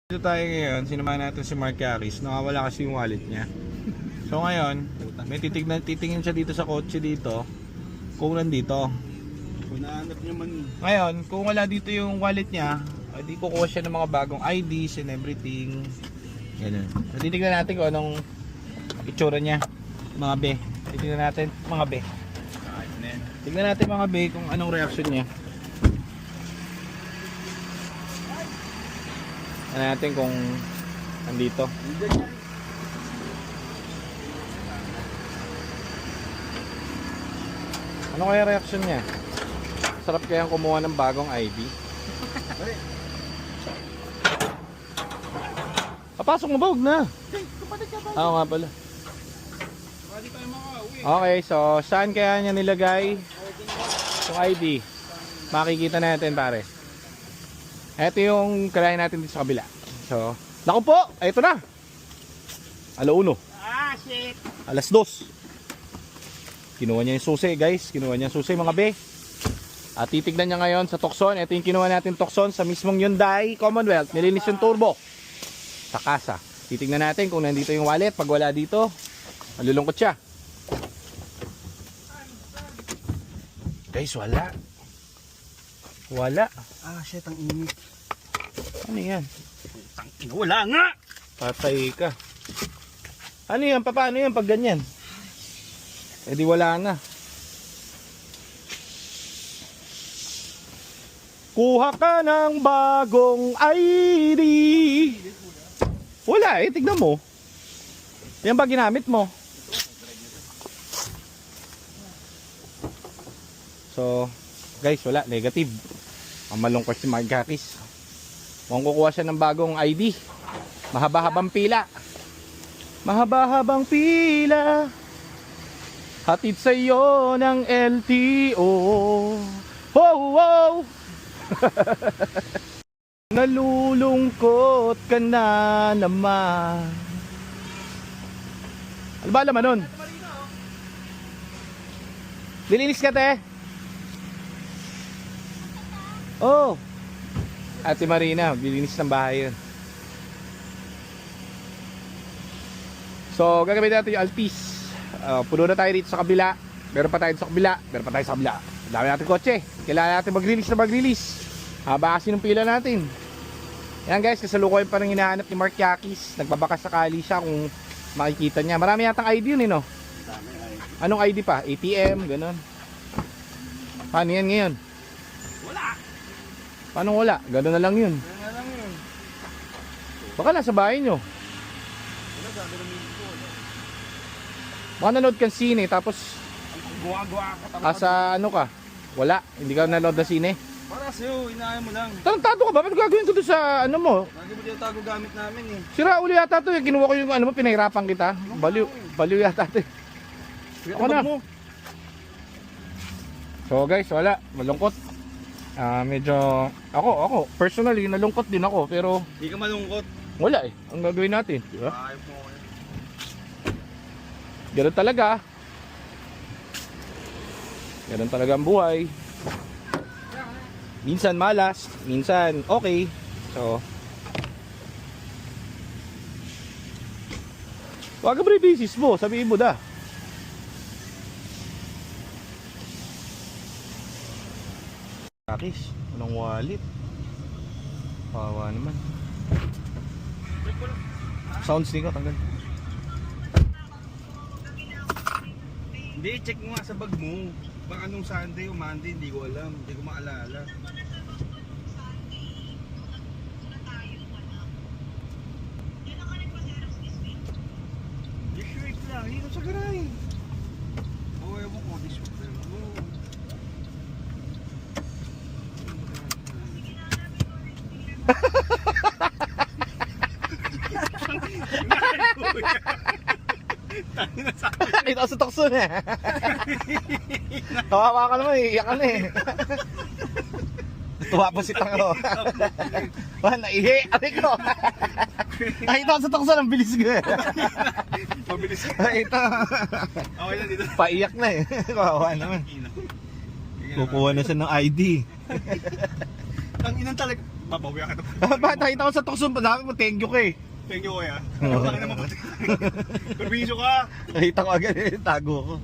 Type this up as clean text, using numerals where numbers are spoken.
Dito tayo ngayon, sinamahan natin si Mark Yaris. Nakawala kasi yung wallet niya. So ngayon, may titingin siya dito sa kotse dito. Kung nandito. Kung nahanap niya man. Ngayon, kung wala dito yung wallet niya, di kukuha siya ng mga bagong IDs and everything. Ganun. So titignan natin kung anong itsura niya. Mga be. Titignan natin mga be. Tignan natin mga be kung anong reaction niya. Ano natin kung nandito. Ano kaya reaction niya? Sarap kayang kumuha ng bagong ID. Papasok mo ba? Huwag na. Oo nga pala. Okay, so saan kaya niya nilagay yung ID? Makikita natin pare. Ito yung kalahin natin dito sa kabila. So, naku po, ito na. Alauna. Ah, shit. Alas 2. Kinuha niya yung susi, guys. Kinuha niya yung susi, mga be. At titignan niya ngayon sa Tucson. Ito yung kinuha natin Tucson sa mismong Hyundai Commonwealth. Nilinis yung turbo sa kasa. Titignan natin kung nandito yung wallet. Pag wala dito, malulungkot siya. Guys, wala. Wala. Ah, shit, ang init. Ano yan? Wala nga! Patay ka. Ano yan? Paano yan pag ganyan? Eh di wala na. Kuha ka ng bagong ID. Wala eh, tignan mo. Yan ba ginamit mo? So, guys, wala. Negative. Ang malungkot si Mark Yaris. Mukhang kukuha siya ng bagong ID. Mahaba-habang pila. Mahaba-habang pila. Hatid sa iyo ng LTO. Wow, wow. Nalulungkot ka na naman. Ano ba laman nun? Nilinis ka, te? Oh, Ate Marina, bilinis ng bahay yun. So, gagamitin natin yung Altis. Puno na tayo dito sa kabila. Meron pa tayo sa kabila. Meron pa tayo sa kabila. Dami natin kotse. Kailangan natin mag-release. Haba kasi ng pila natin. Yan guys, kasalukuyan pa rin hinahanap ni Mark Yaris. Nagbabakas sakali siya kung makikita niya. Marami yatang ID yun eh, no? Anong ID pa? ATM, ganun. Paano yan ngayon? Paano wala? Gano'n na lang yun. Gano'n na lang yun. Baka nasa bahay nyo. Wala, sabi ng minute ko. Baka nanood kang sine tapos Gawa-gawa ka. asa ano ka? Wala. Hindi ka nanood na sine. Para sa'yo, inaayon mo lang. Tarantado ka ba? Ano gagawin ko doon sa ano mo? Lagi mo dito tago gamit namin eh. Sira uli yata to. Kinuha ko yung ano mo, pinahirapan kita. Baliw yata to. Ako na. So guys, wala. Malungkot. Medyo ako personally nalungkot din ako pero Hindi ka malungkot. wala eh. Ang gagawin natin, di ba? Ayaw mo. Ganun talaga. Ganun talaga ang buhay. Minsan malas, minsan okay. So wag ka pre-basis mo, sabihin mo da. Yaris, anong wallet? Pawa naman. Sounds din ko, tanggal. Hindi, check mo nga sa bag mo. Baka nung Sunday o Monday, hindi ko alam. Hindi ko maalala. This week lang, dito sa garay. Oh, ewan ko, this week lang. Ito sa Tucson eh. Kawawa ka naman, iiyak ka na eh. Tuwa po si Tango. Wala, naihi. Ari ko. Ay, ito sa Tucson, ang bilis ko eh. Mabilis ka. Ito. Okay lang dito. Paiyak na eh. Kawawa naman. Kukuha na siya ng ID. Ang inang talaga. Babawian ka. Ba, nakita ko sa tukso pa sabi mo, thank you ka eh. Thank you, kuya. Baka naman pati. Permiso ka. Nakita ko agad eh, tago ko.